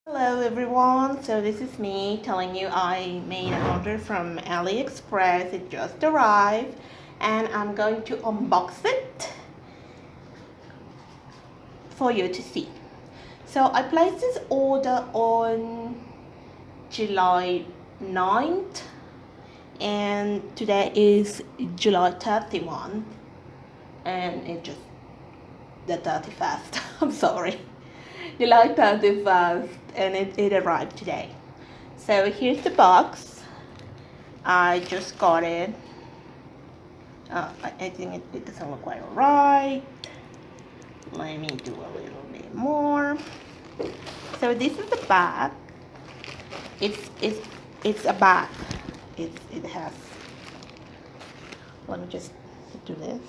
Hello everyone, so this is me telling you I made an order from Aliexpress. It just arrived and I'm going to unbox it for you to see. So I placed this order on July 9th and today is July 31 and it just the 31st. I'm sorry. July 31st and it arrived today. So here's the box. I just got it. I think it doesn't look quite right. Let me do a little bit more. So this is the bag. It's a bag. It has. Let me just do this.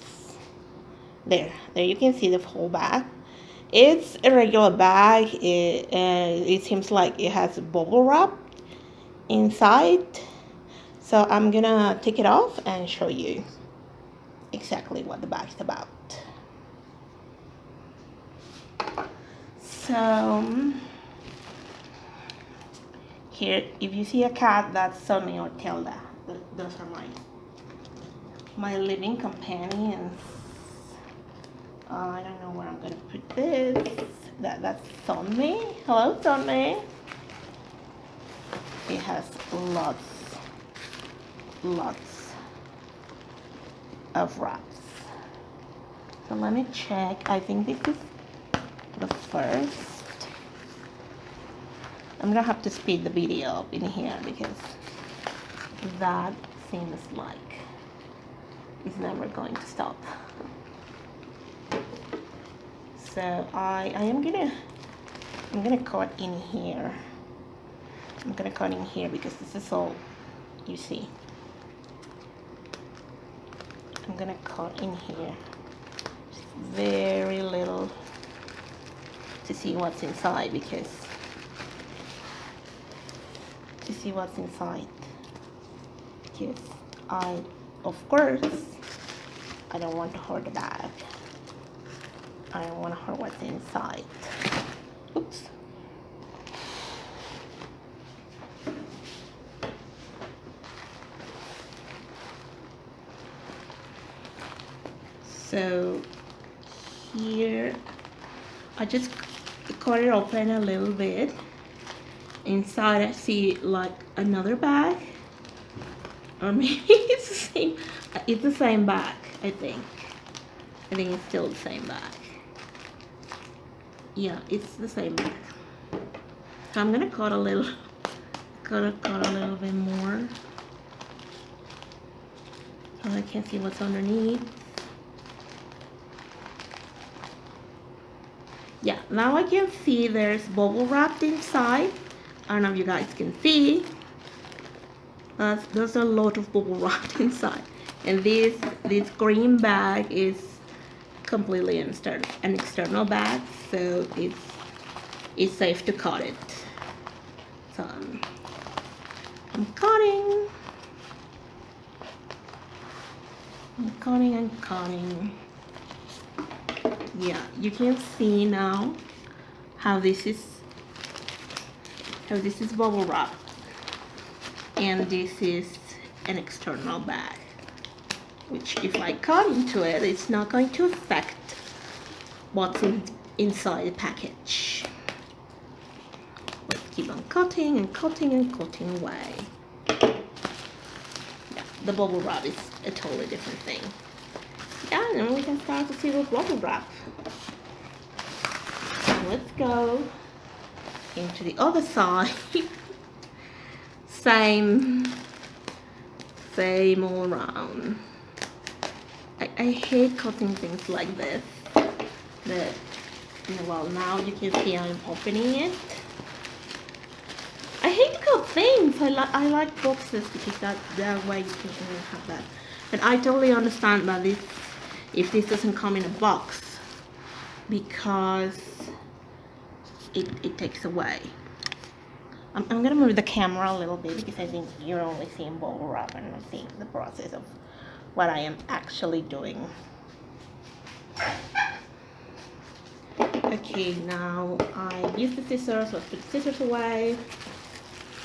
There you can see the whole bag. It's a regular bag. It seems like it has bubble wrap inside. So I'm gonna take it off and show you exactly what the bag's about. So here, if you see a cat, that's Sonny or Tilda. Those are my living companions. I don't know where I'm gonna put this. That's Sonny. Hello, Sonny. It has lots of wraps. So let me check. I think this is the first. I'm gonna have to speed the video up in here because that seems like it's never going to stop. So I'm gonna cut in here. I'm gonna cut in here because this is all you see. I'm gonna cut in here just very little to see what's inside because of course I don't want to hurt the bag. I don't want to hurt what's inside. Oops. So here I just cut it open a little bit. Inside I see like another bag, or maybe it's the same. It's the same bag. I think it's still the same bag. Yeah, it's the same bag. So I'm gonna cut a little bit more so I can see what's underneath. Yeah, now I can see there's bubble wrapped inside. I don't know if you guys can see. There's a lot of bubble wrap inside. And this green bag is completely an external bag, so it's safe to cut it. So I'm cutting. Yeah, you can see now how this is bubble wrap, and this is an external bag, which if I cut into it, it's not going to affect what's inside the package. Let's keep on cutting and cutting away. Yeah, the bubble wrap is a totally different thing. Yeah, and then we can start to see the bubble wrap. Let's go into the other side. Same all around. I hate cutting things like this. Well, now you can see I'm opening it. I hate to cut things. I like boxes because that way you can have that. And I totally understand that if this doesn't come in a box, because it takes away. I'm gonna move the camera a little bit because I think you're only seeing bubble wrap and not seeing the process of what I am actually doing. Okay, now I use the scissors, let's put the scissors away.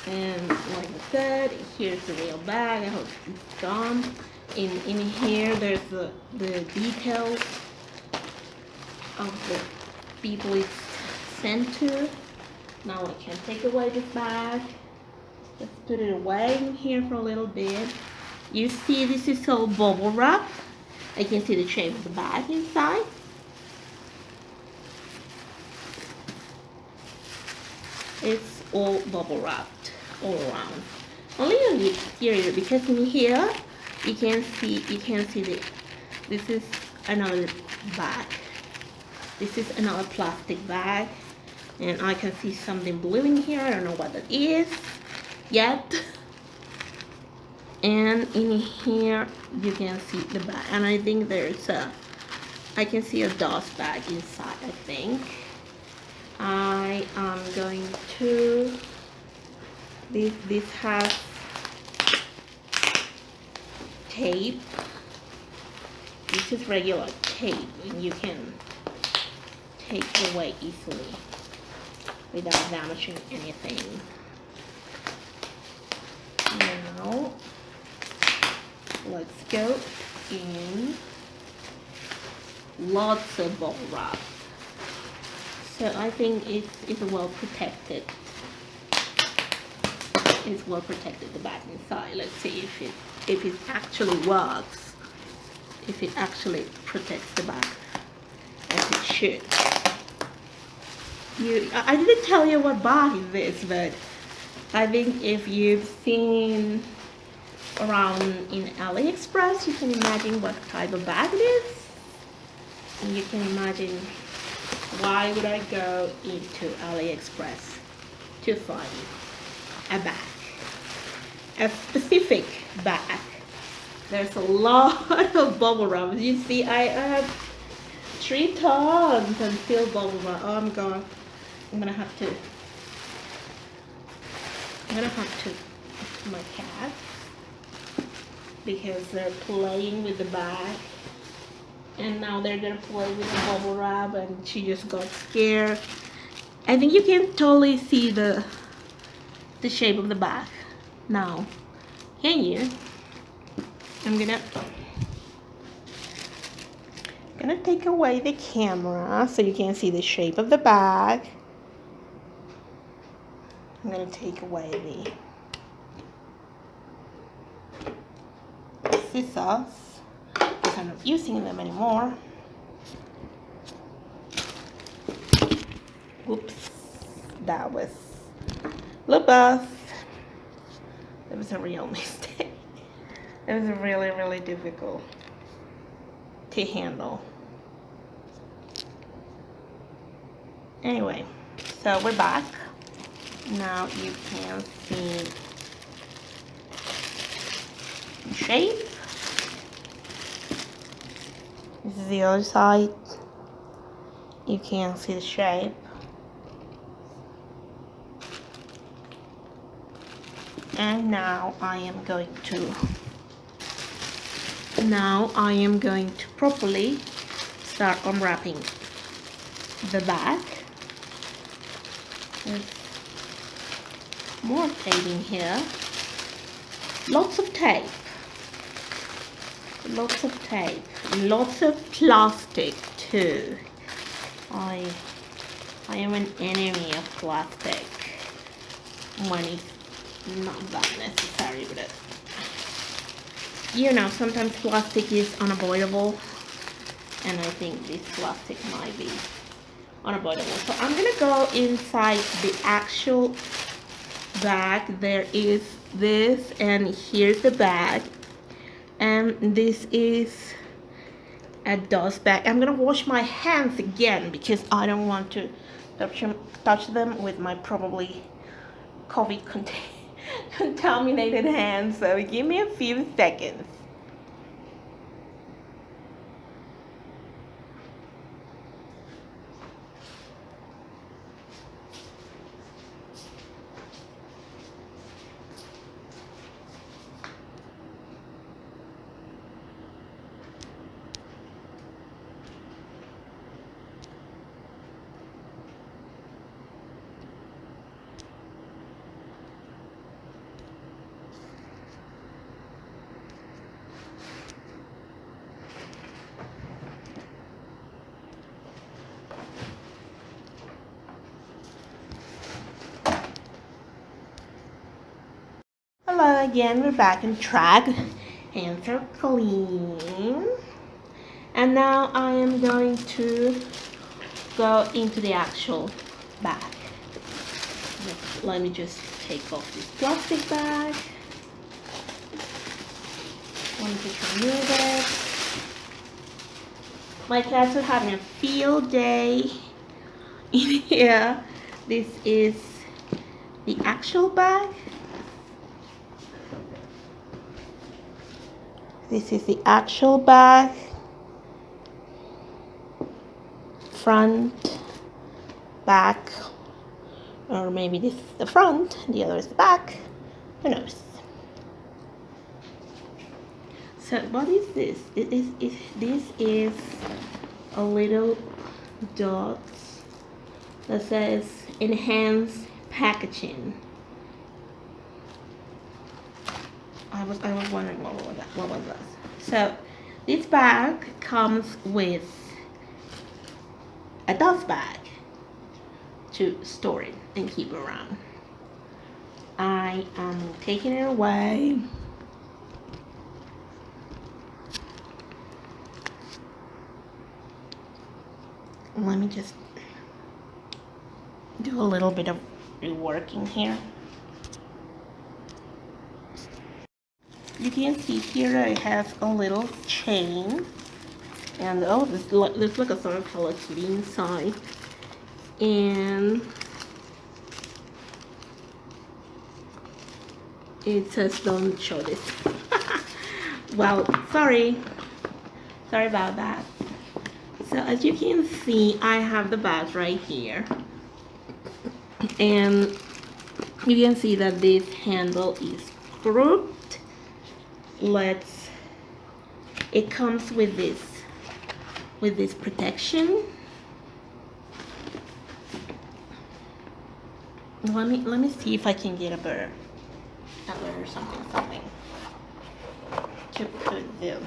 And like I said, here's the real bag. I hope it's gone. In here, there's the details of the people it's sent to. Now I can take away this bag. Let's put it away in here for a little bit. You see, this is all bubble wrap. I can see the shape of the bag inside. It's all bubble wrapped all around. Only on the exterior, because in here you can see this is another bag. This is another plastic bag, and I can see something blue in here. I don't know what that is yet. And in here you can see the bag, and I think I can see a dust bag inside. I think I am going to this has tape. This is regular tape, and you can take away easily without damaging anything. Now let's go in lots of bubble wrap. So I think it's well protected. It's well protected, the bag inside. Let's see if it actually works. If it actually protects the bag as it should. I didn't tell you what bag is this, but I think if you've seen around in Aliexpress, you can imagine what type of bag it is. And you can imagine why would I go into Aliexpress to find a bag, a specific bag. There's a lot of bubble wrap. You see, I have 3 tons and still bubble wrap. Oh, I'm gonna have to my cat, because they're playing with the bag, and now they're gonna play with the bubble wrap, and she just got scared. I think you can totally see the shape of the bag now, can you? I'm gonna take away the camera so you can see the shape of the bag. I'm gonna take away the scissors because I'm not using them anymore. Oops, that was that was a real mistake. It was really, really difficult to handle. Anyway, so we're back. Now you can see the shape. This is the other side. You can see the shape. And now I am going to properly start unwrapping the bag. There's more tape in here. Lots of tape. Lots of tape. Lots of plastic too. I am an enemy of plastic when it's not that necessary, but you know, sometimes plastic is unavoidable, and I think this plastic might be unavoidable. So I'm gonna go inside the actual bag. There is this, and here's the bag, and this is a dust bag. I'm gonna wash my hands again because I don't want to touch them with my probably COVID contaminated hands. So give me a few seconds. Hello again, we're back on track. Hands are clean. And now I am going to go into the actual bag. Let me just take off this plastic bag. Let me just remove it. My cats are having a field day in here. This is the actual bag. This is the actual bag. Front, back, or maybe this is the front, the other is the back. Who knows? So what is this? This is a little dot that says enhanced packaging. I was wondering what was that? So this bag comes with a dust bag to store it and keep around. I am taking it away. Let me just do a little bit of reworking here. You can see here that it has a little chain, and oh, this looks like a sort of Hello Kitty inside, and it says don't show this. Well, sorry about that. So as you can see, I have the bag right here, and you can see that this handle is crooked. It comes with this protection. Let me see if I can get a better or something to put the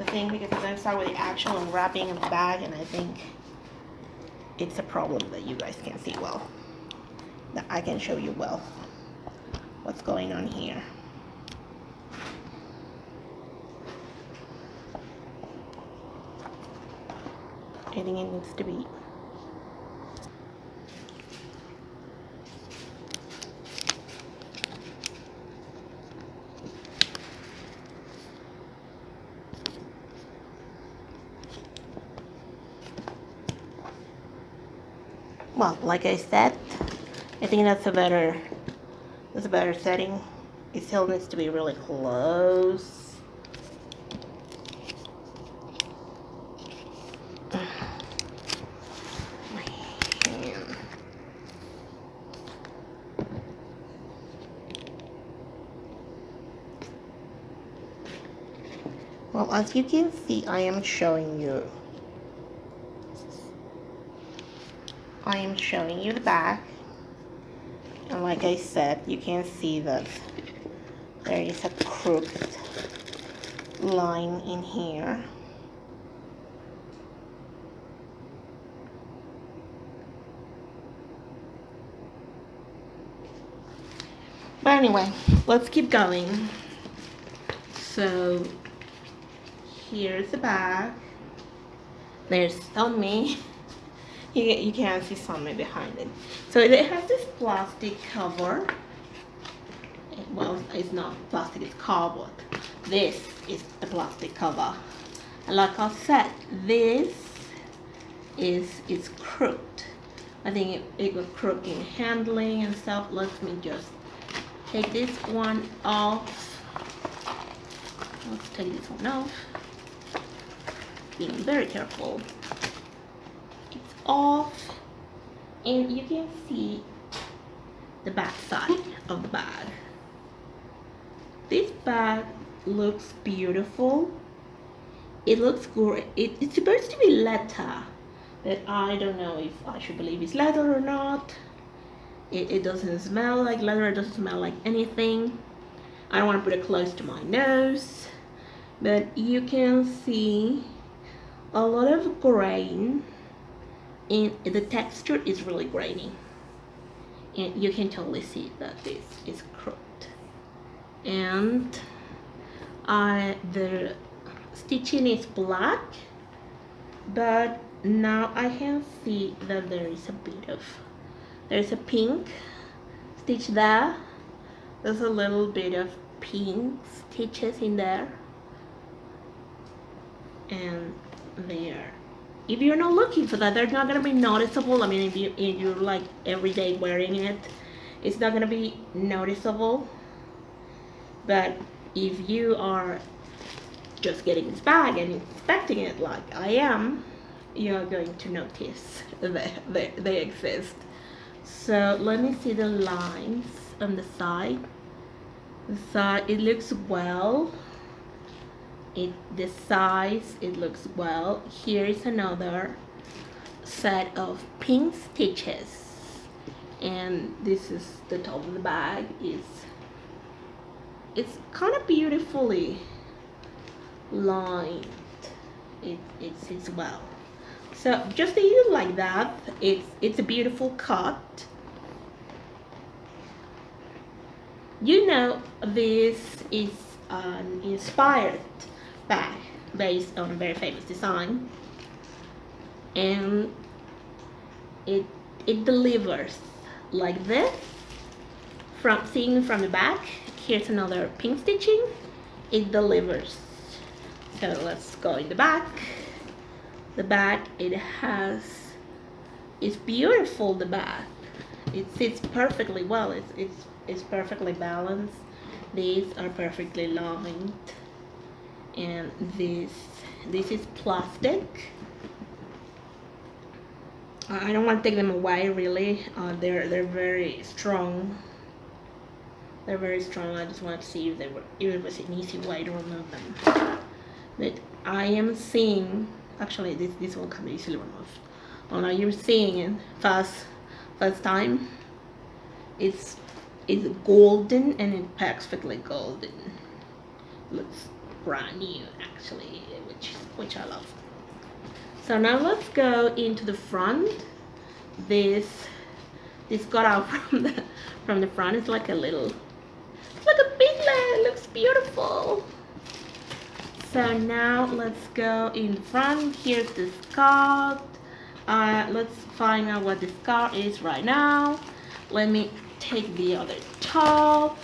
thing, because I'm going to start with the actual unwrapping of the bag, and I think it's a problem that you guys can see well, that I can show you well what's going on here. I think it needs to be well, like I said, I think that's a better setting. It still needs to be really close. Well, as you can see, I am showing you the back, and like I said, you can see that there is a crooked line in here. But anyway, let's keep going. So here's the bag. There's Tommy. You can see Tommy behind it. So it has this plastic cover. Well, it's not plastic, it's cardboard. This is a plastic cover. And like I said, this is crooked. I think it got crooked in handling and stuff. Let me just take this one off. Let's take this one off. Being very careful. It's off, and you can see the back side of the bag. This bag looks beautiful. It looks great. It's supposed to be leather, but I don't know if I should believe it's leather or not. It doesn't smell like leather. It doesn't smell like anything. I don't want to put it close to my nose, but you can see a lot of grain, and the texture is really grainy, and you can totally see that this is crooked. and the stitching is black, but now I can see that there's a pink stitch there. There's a little bit of pink stitches in there, and there. If you're not looking for that, they're not gonna be noticeable. I mean, if you're like every day wearing it, it's not gonna be noticeable. But if you are just getting this bag and inspecting it like I am, you're going to notice that they exist. So let me see the lines on the side. The side, it looks well. The size, it looks well. Here is another set of pink stitches, and this is the top of the bag. It's kind of beautifully lined. It sits well. So just to use like that, it's a beautiful cut. You know, this is an inspired bag based on a very famous design, and it delivers like this. From seeing from the back, here's another pink stitching. It delivers. So let's go in the back. The back, it's beautiful. The back, it sits perfectly well. It's perfectly balanced. These are perfectly lined, and this is plastic. I don't want to take them away really. They're very strong. They're very strong. I just wanted to see if it was an easy way to remove them. But I am seeing, actually this one can be easily removed. Oh no, you're seeing it first time. It's golden, and it's perfectly golden. Looks brand new actually, which I love. So now let's go into the front. This got out from the front. It's like a little, it's like a piglet. It looks beautiful. So now let's go in front. Here's the skirt. Let's find out what the skirt is right now. Let me take the other top.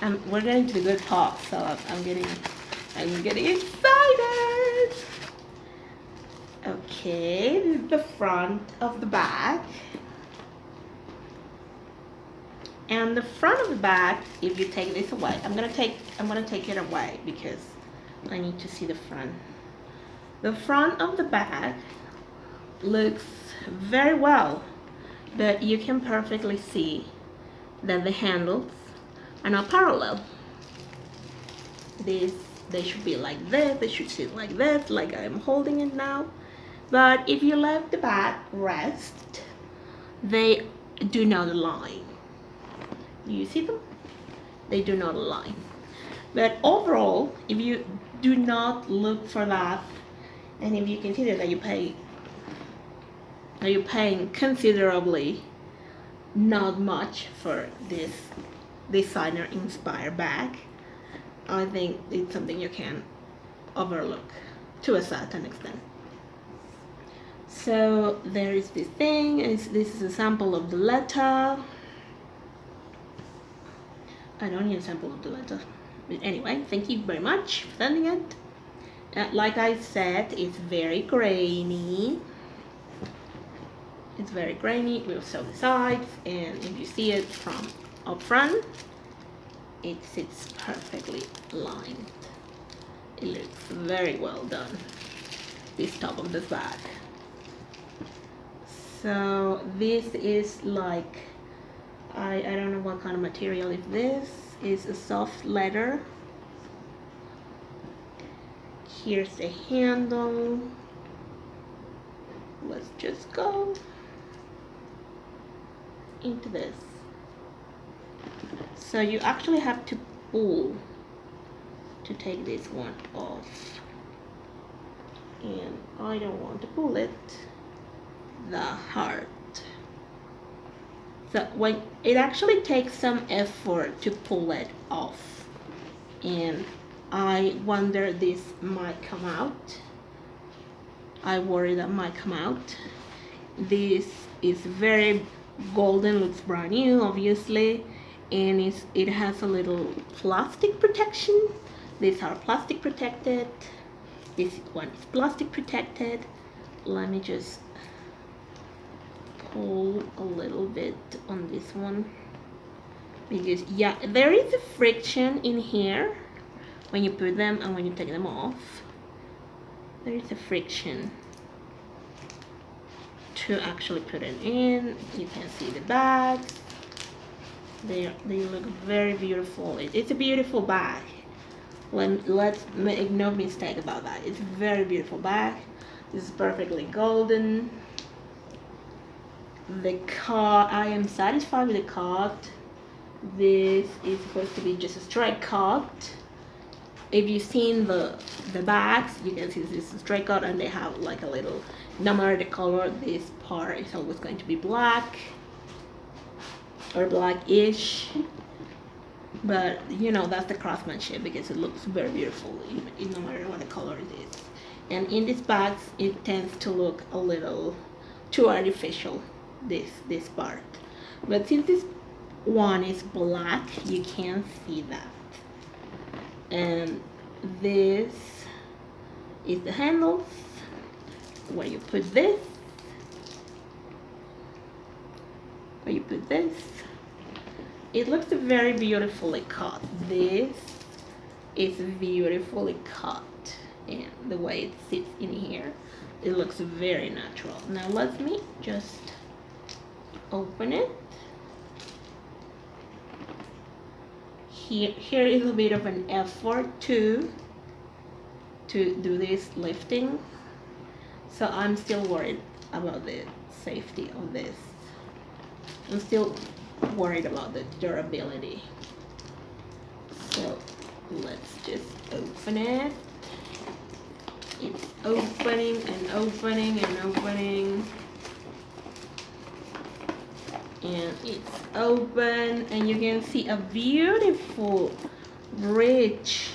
We're getting to the good part, so I'm getting excited. Okay, this is the front of the bag. And the front of the bag, if you take this away, I'm gonna take it away because I need to see the front. The front of the bag looks very well, but you can perfectly see that the handles are not parallel. They should be like this. They should sit like this, like I'm holding it now. But if you let the bag rest, they do not align. You see them? They do not align. But overall, if you do not look for that, and if you consider that you're paying considerably not much for this designer inspired bag, I think it's something you can overlook to a certain extent. So there is this thing. This is a sample of the letter. I don't need a sample of the letter. But anyway, thank you very much for sending it. Like I said, it's very grainy. It's very grainy. We'll sew the sides, and if you see it from up front, it sits perfectly lined. It looks very well done, this top of the bag. So this is like, I don't know what kind of material. If this is a soft leather. Here's the handle. Let's just go into this. So you actually have to pull to take this one off, and I don't want to pull it that hard. So when it actually takes some effort to pull it off, and I wonder this might come out. I worry that might come out. This is very golden, looks brand new obviously, and it has a little plastic protection. These are plastic protected. This one is plastic protected. Let me just pull a little bit on this one, because yeah, there is a friction in here when you put them and when you take them off. There is a friction to actually put it in. You can see the bags. They look very beautiful. It's a beautiful bag. Let's make no mistake about that. It's a very beautiful bag. This is perfectly golden. The card, I am satisfied with the card. This is supposed to be just a straight card. If you've seen the bags, you can see this is a straight card, and they have like a little, no matter the color, this part is always going to be black or blackish. But you know, that's the craftsmanship, because it looks very beautiful no matter what the color it is. And in these bags, it tends to look a little too artificial, this part. But since this one is black, you can't see that. And this is the handles where you put this, it looks very beautifully cut. This is beautifully cut, and the way it sits in here, it looks very natural. Now let me just open it. Here is a bit of an effort to do this lifting, so I'm still worried about the safety of this. I'm still worried about the durability. So let's just open it. It's opening and opening and opening, and it's open, and you can see a beautiful rich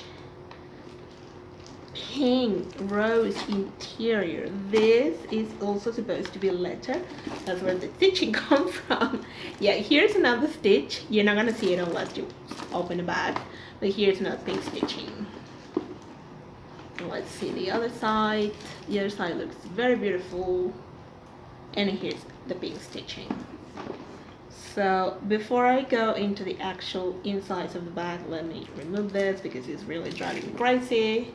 pink rose interior. This is also supposed to be leather. That's where the stitching comes from. Yeah, here's another stitch. You're not gonna see it unless you open the bag, but here's another pink stitching. Let's see the other side. The other side looks very beautiful, and here's the pink stitching. So before I go into the actual insides of the bag, let me remove this because it's really driving me crazy.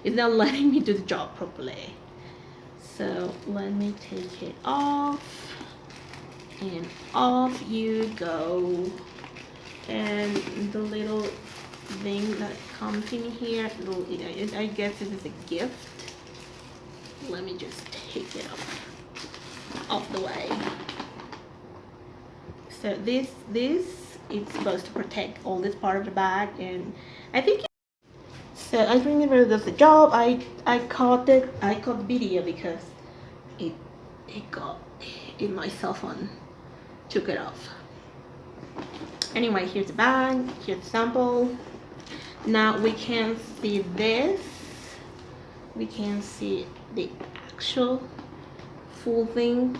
It's not letting me do the job properly. So let me take it off, and off you go. And the little thing that comes in here, I guess this is a gift. Let me just take it off the way. So this it's supposed to protect all this part of the bag, and I think so. I think it really does the job. I caught the video because my cell phone took it off. Anyway, here's the bag. Here's the sample. Now we can see this. We can see the actual full thing,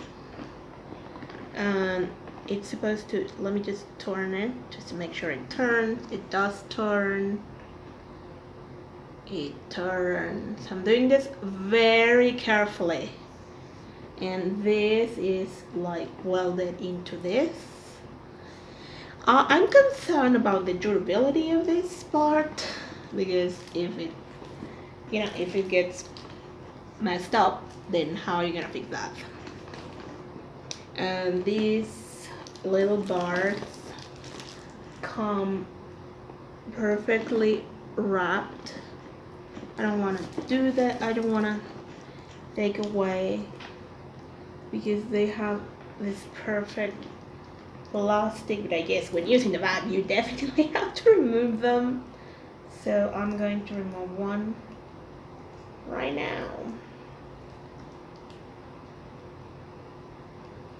and it's supposed to, let me just turn it just to make sure it turns. It does turn. It turns. I'm doing this very carefully, and this is like welded into this. I'm concerned about the durability of this part, because if it gets messed up, then how are you gonna fix that? And these little bars come perfectly wrapped. I don't want to do that. I don't want to take away, because they have this perfect plastic, but I guess when using the bag you definitely have to remove them. So I'm going to remove one right now.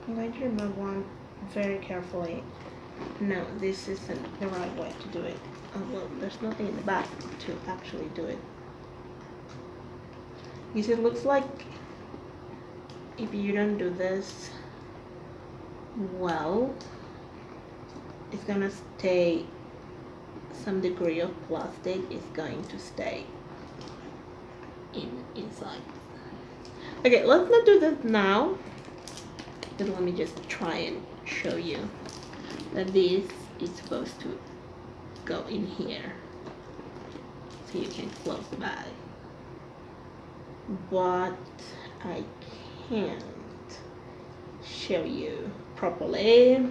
I'm going to remove one very carefully. no, this isn't the right way to do it. Oh, well, there's nothing in the back to actually do it. Because it looks like if you don't do this well, it's gonna stay, some degree of plastic is going to stay inside. Okay, let's not do this now. But let me just try and show you that this is supposed to go in here so you can close the bag. But I can't show you properly.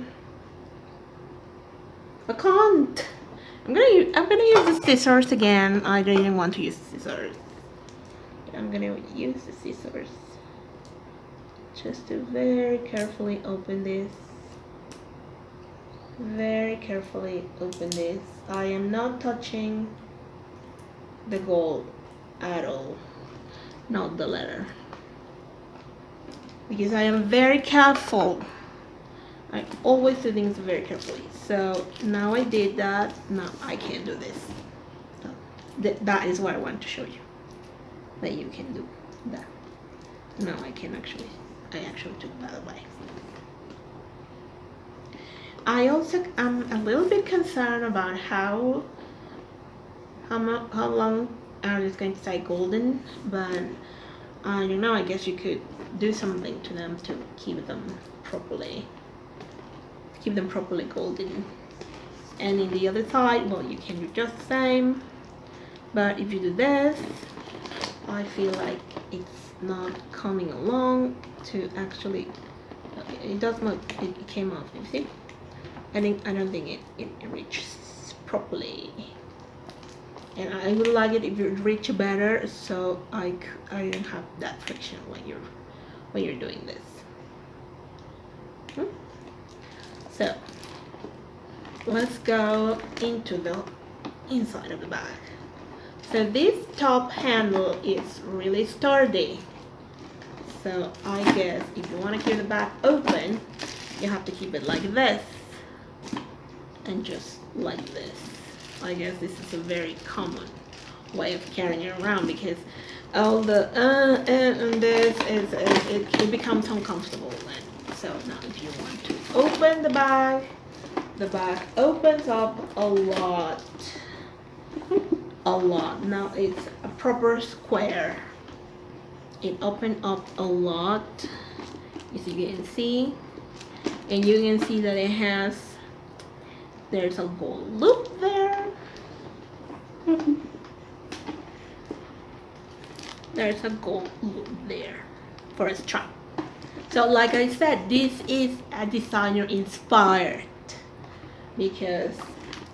I can't. I'm gonna use the scissors again. I didn't want to use the scissors. I'm gonna use the scissors just to very carefully open this. Very carefully open this. I am not touching the gold at all, not the leather, because I am very careful. I always do things very carefully. So now I did that. Now I can do this. So that is what I want to show you, that you can do that. Now I actually took that away. I also am a little bit concerned about how long are these going to stay golden, but I don't know. I guess you could do something to them to keep them properly golden. And in the other side, well, you can do just the same, but if you do this, I feel like it's not coming along to actually, it does not, it came off, you see? I don't think it reaches properly, and I would like it if it reach better, so I don't have that friction when you're doing this. So let's go into the inside of the bag. So this top handle is really sturdy, so I guess if you want to keep the bag open, you have to keep it like this and just like this. I guess this is a very common way of carrying it around, because all the and this is it becomes uncomfortable then. So now if you want to open the bag opens up a lot. Now it's a proper square. It opened up a lot, as you can see, and you can see that it has, there's a gold loop there. There's a gold loop there for a strap. So like I said, this is a designer inspired, because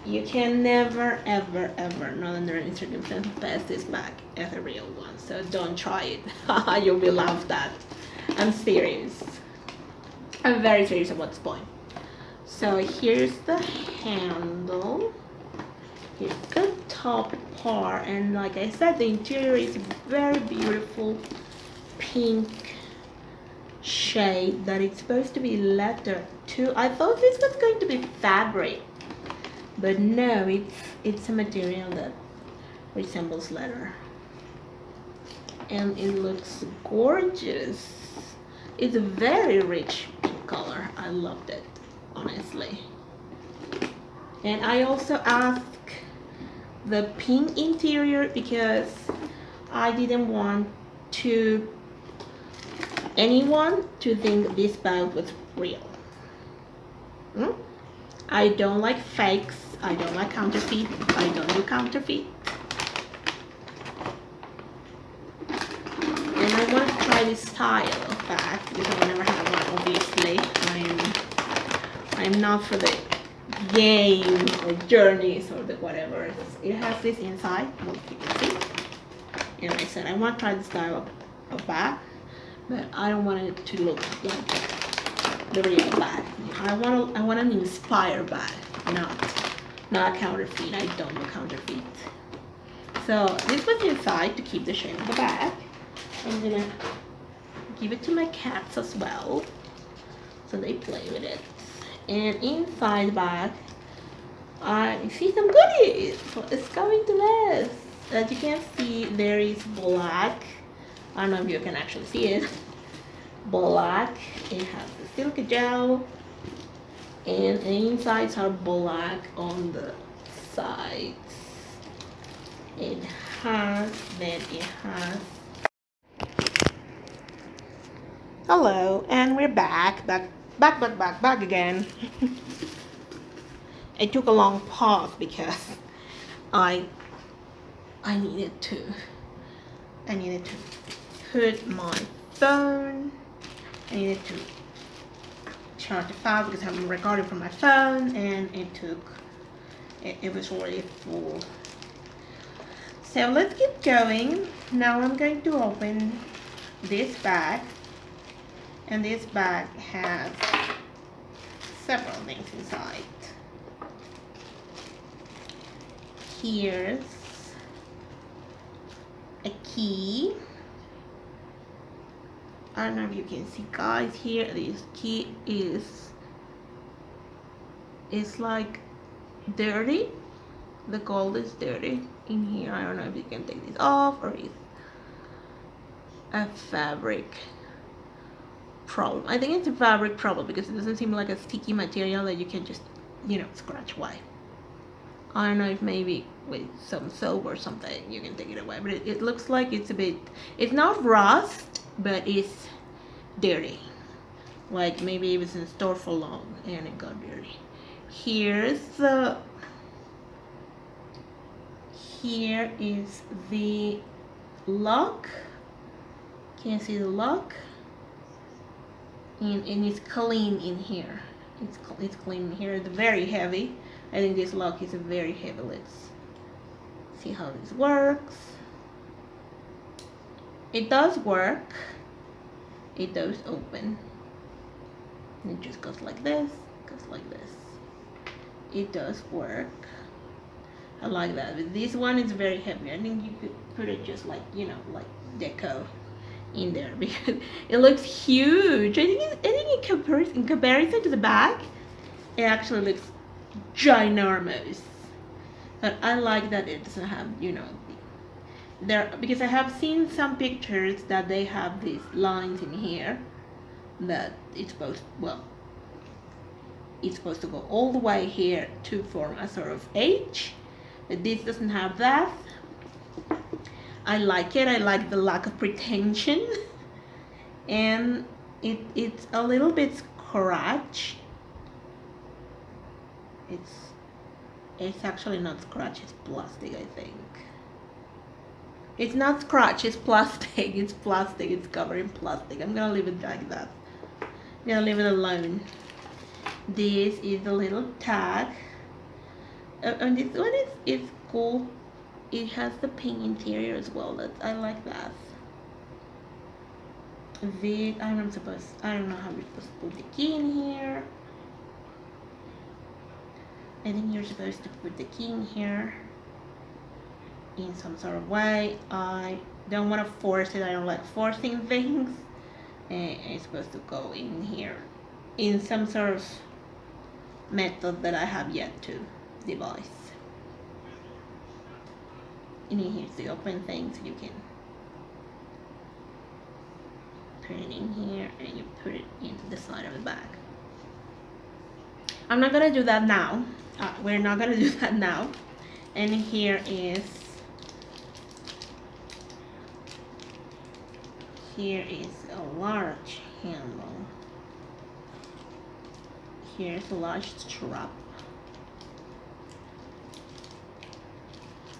you can never ever not under any circumstance pass this bag as a real one. So don't try it. You'll be laughed at. I'm serious. I'm very serious about this point. So here's the handle, here's the top part, and like I said, the interior is very beautiful pink shade that it's supposed to be leather too. I thought this was going to be fabric, but no, it's a material that resembles leather, and it looks gorgeous. It's a very rich pink color. I loved it, honestly. And I also asked the pink interior because I didn't want anyone to think this bag was real. I don't like fakes. I don't like counterfeit. I don't do counterfeit. And I want to try this style of bag because I never had one, obviously. I'm not for the games or journeys or the whatever. It has this inside, well, you can see. And I said I want to try the style of bag, but I don't want it to look like the real bag. I want an inspired bag, not a counterfeit. I don't do counterfeit. So this was inside to keep the shape of the bag. I'm gonna give it to my cats as well, so they play with it. And inside the bag, I see some goodies. It's coming to this. As you can see, there is black. I don't know if you can actually see it. Black. It has the silk gel, and the insides are black on the sides. It has. Hello, and we're back again. I took a long pause because I needed to put my phone. I needed to charge the file because I'm recording from my phone, and it was already full. So let's keep going. Now I'm going to open this bag, and this bag has several things inside. Here's a key. I don't know if you can see, guys. Here, this key is like dirty. The gold is dirty in here. I don't know if you can take this off, or it's a fabric problem. I think it's a fabric problem because it doesn't seem like a sticky material that you can just, scratch away. I don't know if maybe with some soap or something you can take it away, but it looks like it's not rust, but it's dirty. Like maybe it was in store for long and it got dirty. Here is the lock. Can you see the lock? And it's clean in here. It's clean in here. It's very heavy. I think this lock is very heavy. Let's see how this works. It does work. It does open. It just goes like this, It does work. I like that. But this one is very heavy. I think you could put it just like, like deco in there because it looks huge. I think in comparison to the back, it actually looks ginormous. But I like that it doesn't have, there, because I have seen some pictures that they have these lines in here that it's supposed to go all the way here to form a sort of H. But this doesn't have that. I like it. I like the lack of pretension, and it's a little bit scratched. It's actually not scratch. It's plastic, I think. It's not scratch. It's plastic. It's plastic. It's covered in plastic. I'm gonna leave it like that. I'm gonna leave it alone. This is the little tag. And this one is cool. It has the pink interior as well. I like that. I don't know how you're supposed to put the key in here. I think you're supposed to put the key in here in some sort of way. I don't want to force it. I don't like forcing things. And it's supposed to go in here in some sort of method that I have yet to devise. And here's the open thing, so you can put it in here and you put it into the side of the bag. I'm not gonna do that now. We're not gonna do that now. And here is a large handle. Here's a large strap.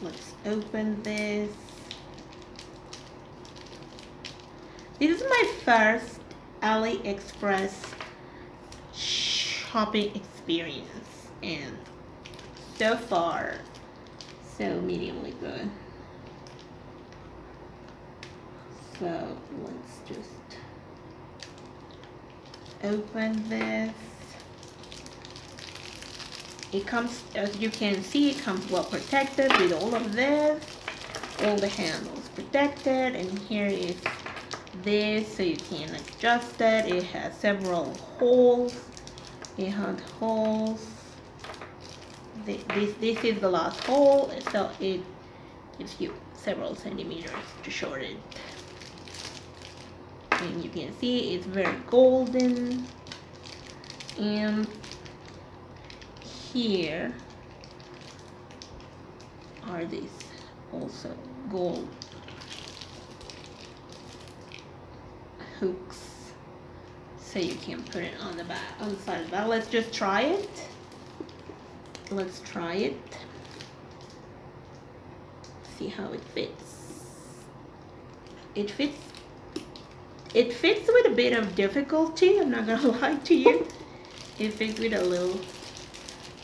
Let's open this. This is my first Aliexpress shopping experience, and so far, so mediumly good. So let's just open this. It comes, as you can see, it comes well protected with all of this, all the handles protected, and here is this, so you can adjust it. It has several holes It had holes. This is the last hole, so it gives you several centimeters to shorten it. And you can see it's very golden. And here are these also gold hooks, so you can put it on the back, on the side of the bag. Let's just try it. Let's try it. See how it fits. It fits. It fits with a bit of difficulty. I'm not gonna lie to you. It fits with a little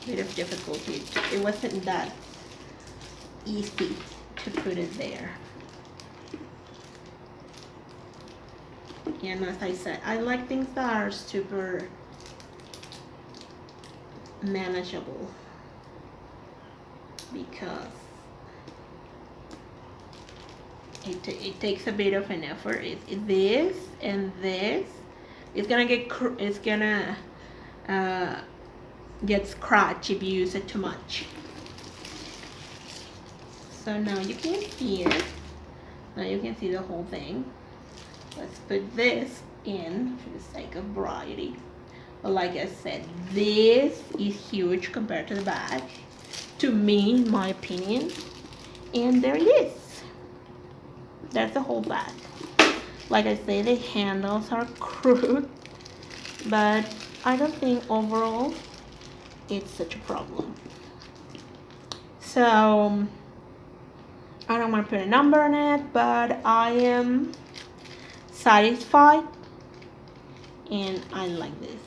bit of difficulty. It wasn't that easy to put it there. And as I said, I like things that are super manageable, because it takes a bit of an effort. This and this, it's gonna get scratched if you use it too much. So now you can see it. Now you can see the whole thing. Let's put this in for the sake of variety. But like I said, this is huge compared to the bag, to me, in my opinion. And there it is. That's the whole bag. Like I say, the handles are crude, but I don't think overall it's such a problem. So I don't want to put a number on it, but I am satisfied and I like this.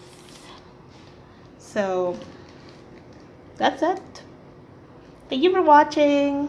So that's it. Thank you for watching.